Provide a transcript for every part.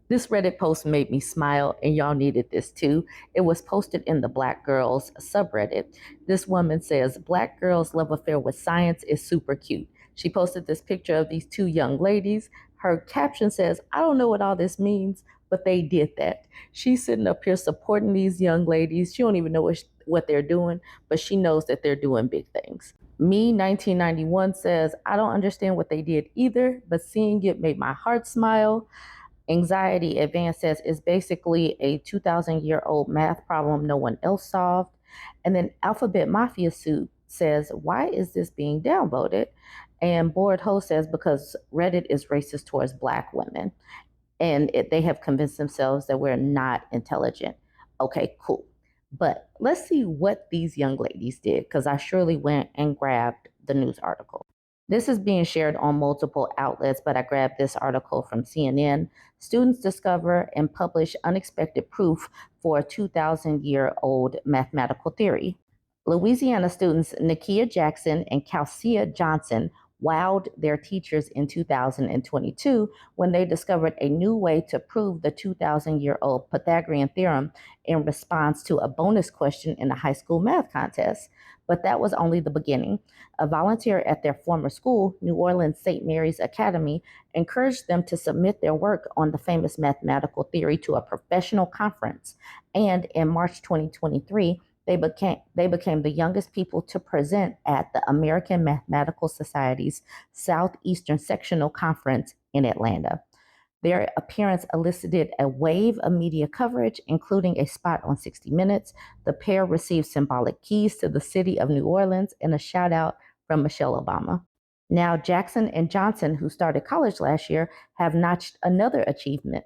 This Reddit post made me smile, and y'all needed this too. It was posted in the Black Girls subreddit. This woman says, Black girls' love affair with science is super cute. She posted this picture of these two young ladies. Her caption says, I don't know what all this means, but they did that. She's sitting up here supporting these young ladies. She don't even know what they're doing, but she knows that they're doing big things. Me, 1991 says, I don't understand what they did either, but seeing it made my heart smile. Anxiety Advanced says is basically a 2,000-year-old math problem no one else solved. And then Alphabet Mafia Suit says, why is this being downvoted? And Bored Host says, because Reddit is racist towards Black women. And they have convinced themselves that we're not intelligent. Okay, cool. But let's see what these young ladies did, because I surely went and grabbed the news article. This is being shared on multiple outlets, but I grabbed this article from CNN. Students discover and publish unexpected proof for a 2,000-year-old mathematical theory. Louisiana students Nakia Jackson and Calcia Johnson wowed their teachers in 2022 when they discovered a new way to prove the 2,000-year-old Pythagorean theorem in response to a bonus question in a high school math contest. But that was only the beginning. A volunteer at their former school, New Orleans St. Mary's Academy, encouraged them to submit their work on the famous mathematical theory to a professional conference. And in March 2023, they became the youngest people to present at the American Mathematical Society's Southeastern Sectional Conference in Atlanta. Their appearance elicited a wave of media coverage, including a spot on 60 Minutes. The pair received symbolic keys to the city of New Orleans and a shout out from Michelle Obama. Now, Jackson and Johnson, who started college last year, have notched another achievement,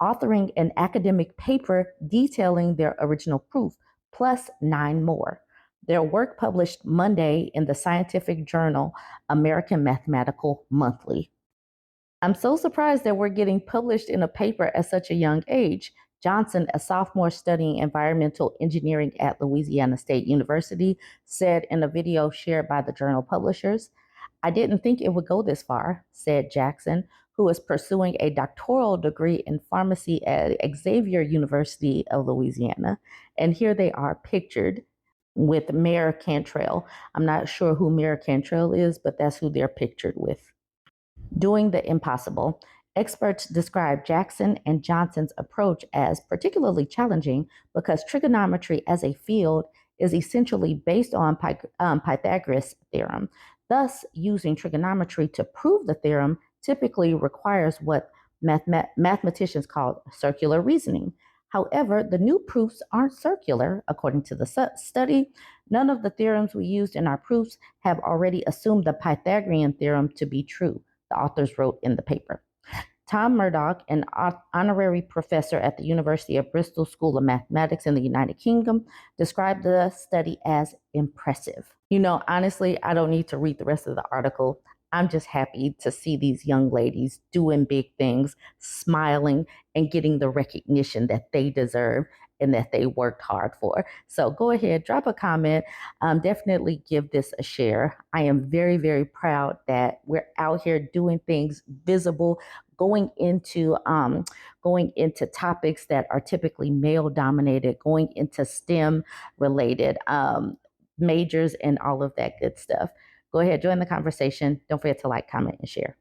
authoring an academic paper detailing their original proof, plus 9 more. Their work published Monday in the scientific journal American Mathematical Monthly. I'm so surprised that we're getting published in a paper at such a young age. Johnson, a sophomore studying environmental engineering at Louisiana State University, said in a video shared by the journal publishers, I didn't think it would go this far, said Jackson, who is pursuing a doctoral degree in pharmacy at Xavier University of Louisiana. And here they are pictured with Mayor Cantrell. I'm not sure who Mayor Cantrell is, but that's who they're pictured with. Doing the impossible. Experts describe Jackson and Johnson's approach as particularly challenging because trigonometry as a field is essentially based on Pythagoras' theorem. Thus, using trigonometry to prove the theorem typically requires what mathematicians call circular reasoning. However, the new proofs aren't circular, according to the study. None of the theorems we used in our proofs have already assumed the Pythagorean theorem to be true, the authors wrote in the paper. Tom Murdoch, an honorary professor at the University of Bristol School of Mathematics in the United Kingdom, described the study as impressive. You know, honestly, I don't need to read the rest of the article. I'm just happy to see these young ladies doing big things, smiling, and getting the recognition that they deserve and that they worked hard for. So go ahead, drop a comment. Definitely give this a share. I am very, very proud that we're out here doing things visible, going into topics that are typically male dominated, going into STEM related majors and all of that good stuff. Go ahead, join the conversation. Don't forget to like, comment, and share.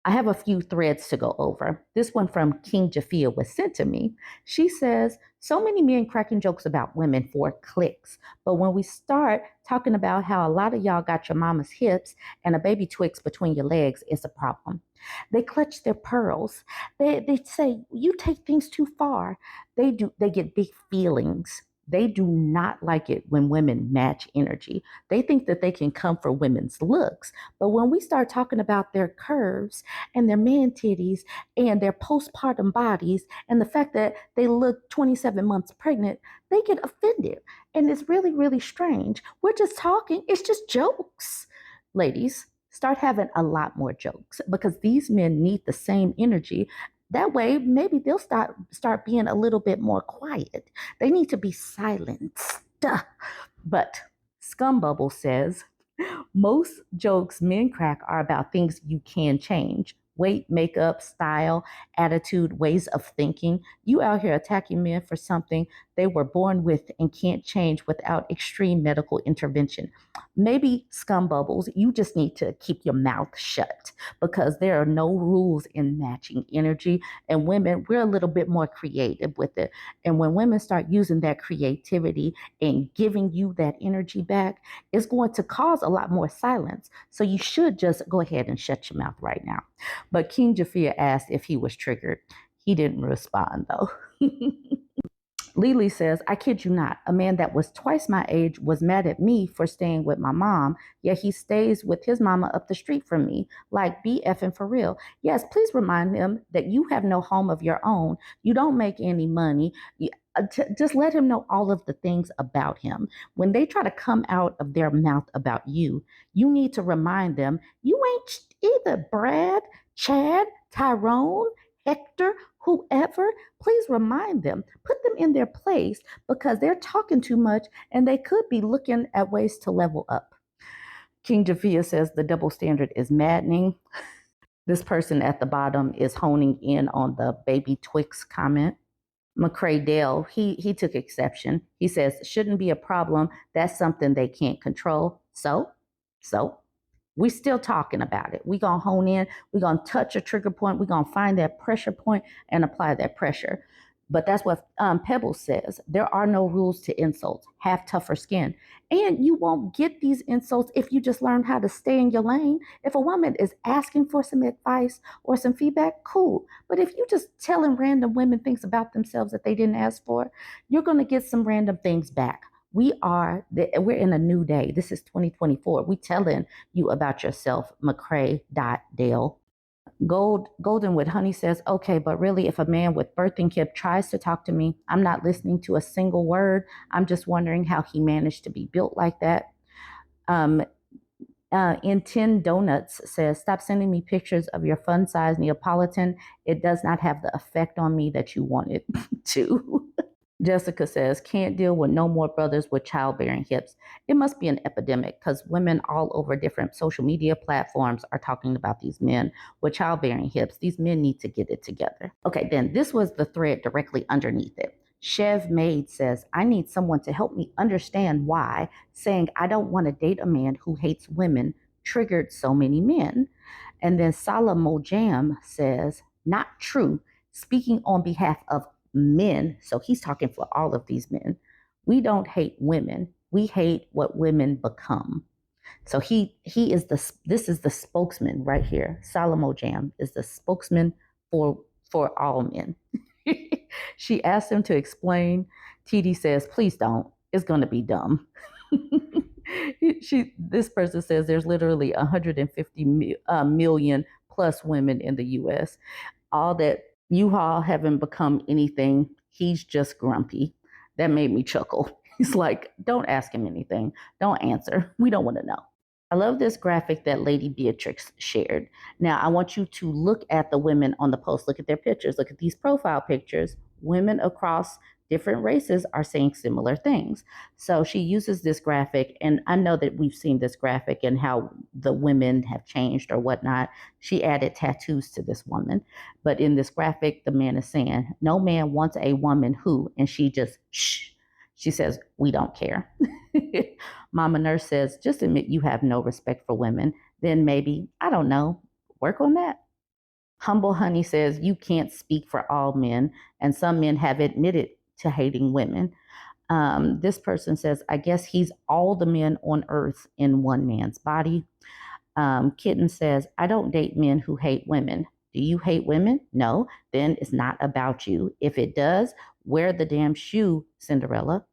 I have a few threads to go over. This one from King Jafia was sent to me. She says, so many men cracking jokes about women for clicks. But when we start talking about how a lot of y'all got your mama's hips and a baby Twix between your legs, it's a problem. They clutch their pearls. They say, you take things too far. They get big feelings. They do not like it when women match energy. They think that they can come for women's looks. But when we start talking about their curves and their man titties and their postpartum bodies and the fact that they look 27 months pregnant, they get offended. And it's really, really strange. We're just talking. It's just jokes. Ladies, start having a lot more jokes because these men need the same energy. That way, maybe they'll start being a little bit more quiet. They need to be silenced. But Scumbubble says, most jokes men crack are about things you can change. weight, makeup, style, attitude, ways of thinking. You out here attacking men for something they were born with and can't change without extreme medical intervention. Maybe scum bubbles, you just need to keep your mouth shut because there are no rules in matching energy. And women, we're a little bit more creative with it. And when women start using that creativity and giving you that energy back, it's going to cause a lot more silence. So you should just go ahead and shut your mouth right now. But King Jafia asked if he was triggered. He didn't respond though. Lily says, I kid you not, a man that was twice my age was mad at me for staying with my mom, yet he stays with his mama up the street from me. Like, be effing for real. Yes, please remind him that you have no home of your own. You don't make any money. Just let him know all of the things about him. When they try to come out of their mouth about you, you need to remind them you ain't either Brad, Chad, Tyrone, Hector, whoever. Please remind them, put them in their place because they're talking too much and they could be looking at ways to level up. King Jafia says the double standard is maddening. This person at the bottom is honing in on the baby Twix comment. McCray Dale, he took exception. He says, shouldn't be a problem. That's something they can't control. So we still talking about it. We're going to hone in. We're going to touch a trigger point. We're going to find that pressure point and apply that pressure. But that's what Pebble says. There are no rules to insults. Have tougher skin. And you won't get these insults if you just learn how to stay in your lane. If a woman is asking for some advice or some feedback, cool. But if you just telling random women things about themselves that they didn't ask for, you're going to get some random things back. We're in a new day. This is 2024. We telling you about yourself, McCray.Dale. Golden with Honey says, okay, but really, if a man with birthing kit tries to talk to me, I'm not listening to a single word. I'm just wondering how he managed to be built like that. In 10 Donuts says, stop sending me pictures of your fun size Neapolitan. It does not have the effect on me that you want it to. Jessica says, can't deal with no more brothers with childbearing hips. It must be an epidemic because women all over different social media platforms are talking about these men with childbearing hips. These men need to get it together. Okay, then this was the thread directly underneath it. Chev Maid says, I need someone to help me understand why saying I don't want to date a man who hates women triggered so many men. And then Salah Mojam says, not true. Speaking on behalf of men, so he's talking for all of these men. We don't hate women. We hate what women become. So this is the spokesman right here. Salamo Jam is the spokesman for all men. She asked him to explain. TD says, please don't. It's going to be dumb. This person says there's literally 150 million plus women in the U.S. All that U-Haul haven't become anything. He's just grumpy. That made me chuckle. He's like, don't ask him anything. Don't answer. We don't want to know. I love this graphic that Lady Beatrix shared. Now, I want you to look at the women on the post. Look at their pictures. Look at these profile pictures. Women across different races are saying similar things. So she uses this graphic, and I know that we've seen this graphic and how the women have changed or whatnot. She added tattoos to this woman. But in this graphic, the man is saying, no man wants a woman who, and she just, shh. She says, we don't care. Mama Nurse says, just admit you have no respect for women. Then maybe, I don't know, work on that. Humble Honey says, you can't speak for all men, and some men have admitted to hating women. This person says, I guess he's all the men on earth in one man's body. Kitten says, I don't date men who hate women. Do you hate women? No, then it's not about you. If it does, wear the damn shoe, Cinderella.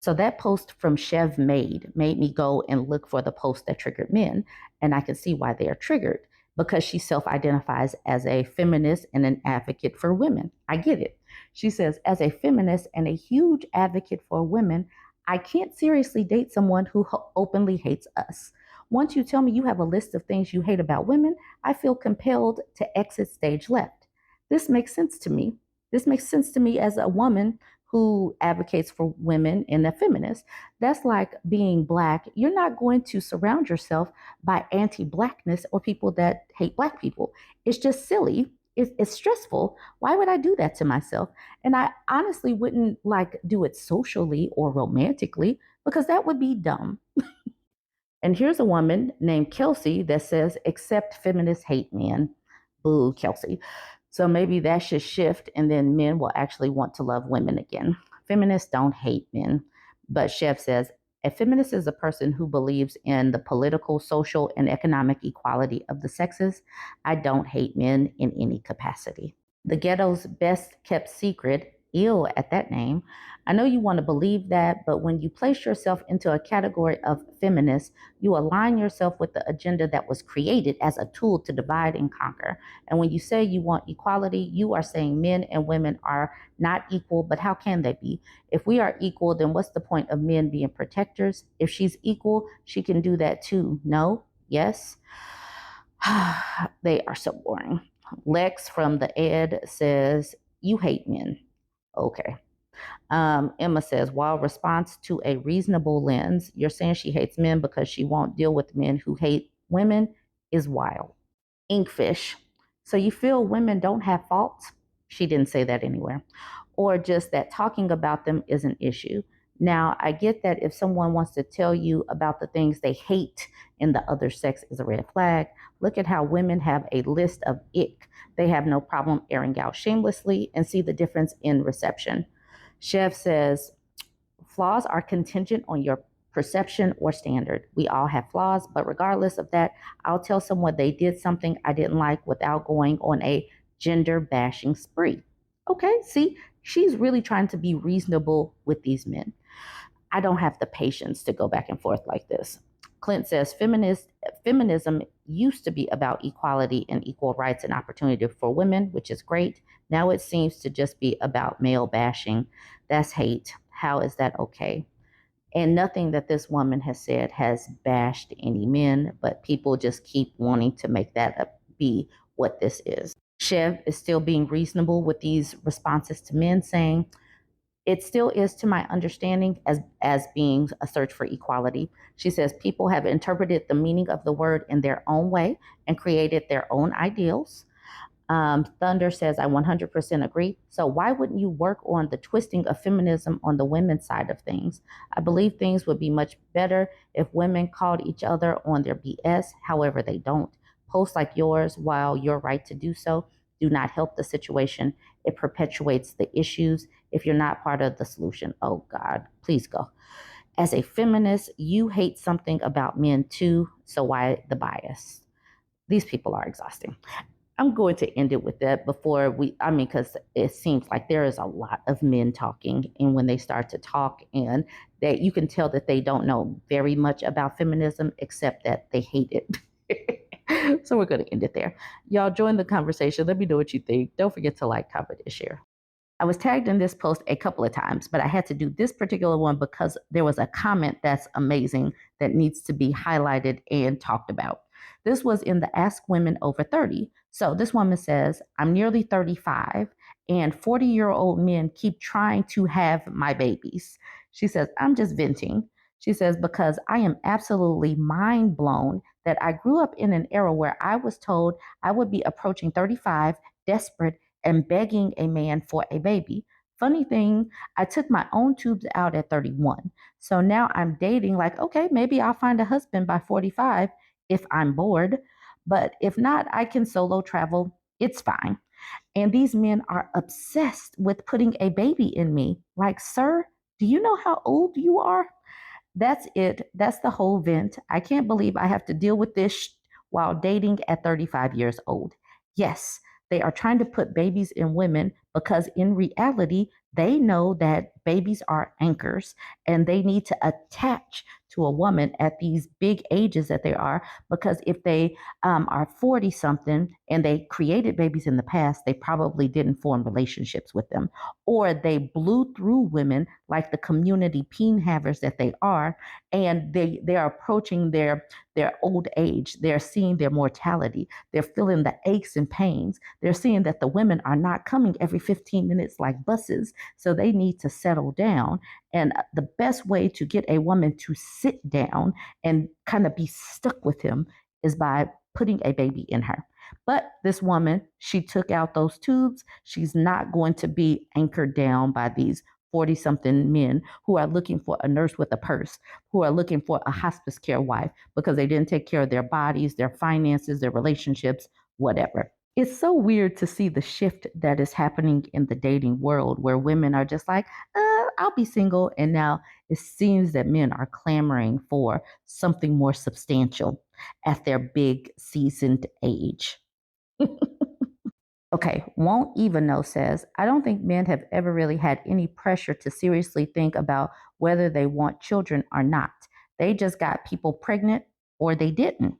So that post from Chev made me go and look for the post that triggered men, and I can see why they are triggered, because she self-identifies as a feminist and an advocate for women. I get it. She says, as a feminist and a huge advocate for women, I can't seriously date someone who openly hates us. Once you tell me you have a list of things you hate about women, I feel compelled to exit stage left. This makes sense to me. This makes sense to me as a woman who advocates for women and a feminist. That's like being Black. You're not going to surround yourself by anti-Blackness or people that hate Black people. It's just silly. It's stressful. Why would I do that to myself? And I honestly wouldn't like do it socially or romantically because that would be dumb. And here's a woman named Kelsey that says, accept feminists hate men. Boo, Kelsey. So maybe that should shift and then men will actually want to love women again. Feminists don't hate men. But Chef says, a feminist is a person who believes in the political, social, and economic equality of the sexes. I don't hate men in any capacity. The ghetto's best kept secret, ill at that name. I know you want to believe that, but when you place yourself into a category of feminist, you align yourself with the agenda that was created as a tool to divide and conquer. And when you say you want equality, you are saying men and women are not equal, but how can they be? If we are equal, then what's the point of men being protectors? If she's equal, she can do that too. No? Yes? They are so boring. Lex from the Ed says, you hate men. Okay. Emma says, while response to a reasonable lens, you're saying she hates men because she won't deal with men who hate women is wild. Inkfish. So you feel women don't have faults? She didn't say that anywhere. Or just that talking about them is an issue. Now, I get that if someone wants to tell you about the things they hate in the other sex is a red flag. Look at how women have a list of ick. They have no problem airing out shamelessly and see the difference in reception. Chef says, flaws are contingent on your perception or standard. We all have flaws, but regardless of that, I'll tell someone they did something I didn't like without going on a gender bashing spree. Okay, see, she's really trying to be reasonable with these men. I don't have the patience to go back and forth like this. Clint says feminism used to be about equality and equal rights and opportunity for women, which is great. Now it seems to just be about male bashing. That's hate. How is that okay? And nothing that this woman has said has bashed any men, but people just keep wanting to make that be what this is. Chev is still being reasonable with these responses to men, saying, it still is to my understanding as being a search for equality. She says people have interpreted the meaning of the word in their own way and created their own ideals. Thunder says, I 100% agree. So why wouldn't you work on the twisting of feminism on the women's side of things? I believe things would be much better if women called each other on their BS. However, they don't. Posts like yours, while you're right to do so, do not help the situation. It perpetuates the issues if you're not part of the solution. Oh God, please go. As a feminist, you hate something about men too. So why the bias? These people are exhausting. I'm going to end it with that before because it seems like there is a lot of men talking. And when they start to talk, and that you can tell that they don't know very much about feminism, except that they hate it. So we're going to end it there. Y'all join the conversation. Let me know what you think. Don't forget to like, comment, and share. I was tagged in this post a couple of times, but I had to do this particular one because there was a comment that's amazing that needs to be highlighted and talked about. This was in the Ask Women Over 30. So this woman says, I'm nearly 35 and 40-year-old men keep trying to have my babies. She says, I'm just venting. She says, because I am absolutely mind blown that I grew up in an era where I was told I would be approaching 35, desperate, and begging a man for a baby. Funny thing, I took my own tubes out at 31. So now I'm dating like, okay, maybe I'll find a husband by 45 if I'm bored. But if not, I can solo travel. It's fine. And these men are obsessed with putting a baby in me. Like, sir, do you know how old you are? That's it. That's the whole vent. I can't believe I have to deal with this while dating at 35 years old. Yes, they are trying to put babies in women because in reality, they know that babies are anchors and they need to attach to a woman at these big ages that they are, because if they are 40 something and they created babies in the past, they probably didn't form relationships with them, or they blew through women like the community peen havers that they are, and they are approaching their old age. They're seeing their mortality. They're feeling the aches and pains. They're seeing that the women are not coming every 15 minutes like buses. So they need to settle down. And the best way to get a woman to sit down and kind of be stuck with him is by putting a baby in her. But this woman, she took out those tubes. She's not going to be anchored down by these 40 something men who are looking for a nurse with a purse, who are looking for a hospice care wife because they didn't take care of their bodies, their finances, their relationships, whatever. It's so weird to see the shift that is happening in the dating world where women are just like, I'll be single. And now it seems that men are clamoring for something more substantial at their big seasoned age. Okay, Won't Even Know says, I don't think men have ever really had any pressure to seriously think about whether they want children or not. They just got people pregnant or they didn't.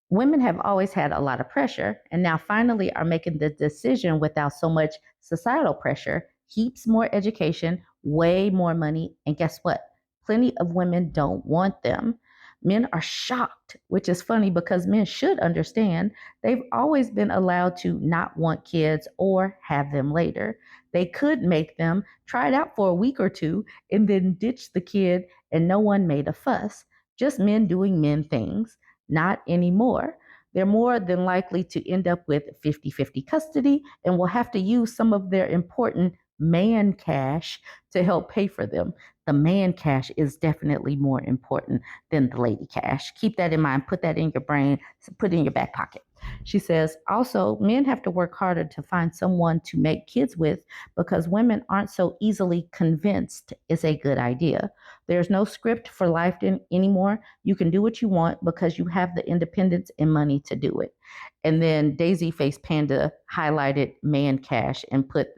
Women have always had a lot of pressure and now finally are making the decision without so much societal pressure, heaps more education, way more money, and guess what? Plenty of women don't want them. Men are shocked, which is funny because men should understand they've always been allowed to not want kids or have them later. They could make them, try it out for a week or two, and then ditch the kid, and no one made a fuss. Just men doing men things. Not anymore. They're more than likely to end up with 50-50 custody and will have to use some of their important man cash to help pay for them. The man cash is definitely more important than the lady cash. Keep that in mind. Put that in your brain. Put it in your back pocket. She says, also, men have to work harder to find someone to make kids with because women aren't so easily convinced it's a good idea. There's no script for life anymore. You can do what you want because you have the independence and money to do it. And then Daisy Face Panda highlighted man cash and put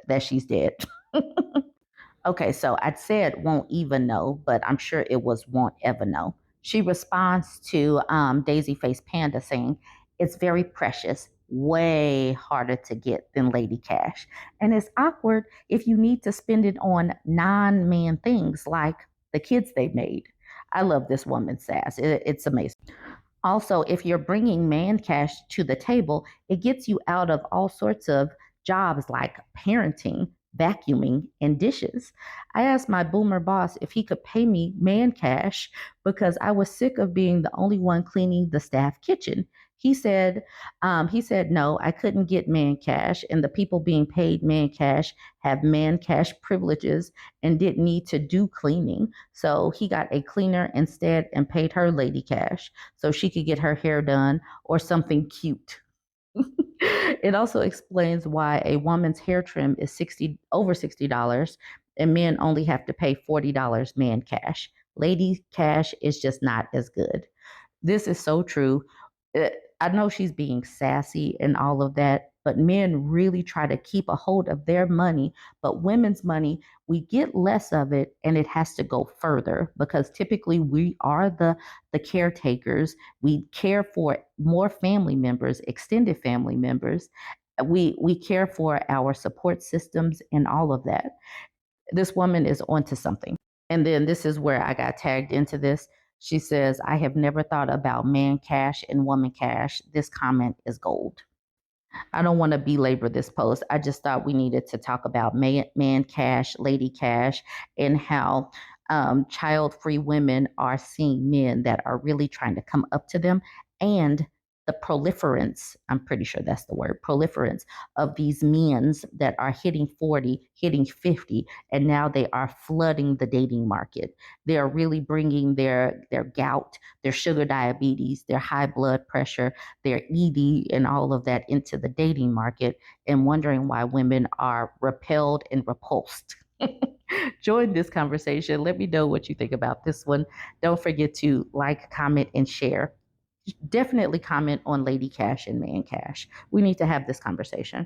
that she's dead. Okay, so I said won't even know, but I'm sure it was won't ever know. She responds to Daisy Face Panda saying, it's very precious, way harder to get than Lady Cash. And it's awkward if you need to spend it on non man things like the kids they made. I love this woman's sass. It's amazing. Also, if you're bringing man cash to the table, it gets you out of all sorts of jobs like parenting, vacuuming, and dishes. I asked my boomer boss if he could pay me man cash because I was sick of being the only one cleaning the staff kitchen. He said no, I couldn't get man cash, and the people being paid man cash have man cash privileges and didn't need to do cleaning. So he got a cleaner instead and paid her lady cash so she could get her hair done or something cute. It also explains why a woman's hair trim is $60 and men only have to pay $40 man cash. Lady cash is just not as good. This is so true. I know she's being sassy and all of that, but men really try to keep a hold of their money. But women's money, we get less of it and it has to go further because typically we are the caretakers. We care for more family members, extended family members. We care for our support systems and all of that. This woman is onto something. And then this is where I got tagged into this. She says, I have never thought about man cash and woman cash. This comment is gold. I don't want to belabor this post. I just thought we needed to talk about man cash, lady cash, and how child-free women are seeing men that are really trying to come up to them, and the proliferance, I'm pretty sure that's the word, proliferance of these men's that are hitting 40, hitting 50, and now they are flooding the dating market. They are really bringing their gout, their sugar diabetes, their high blood pressure, their ED, and all of that into the dating market, and wondering why women are repelled and repulsed. Join this conversation. Let me know what you think about this one. Don't forget to like, comment, and share. Definitely comment on Lady Cash and Man Cash. We need to have this conversation.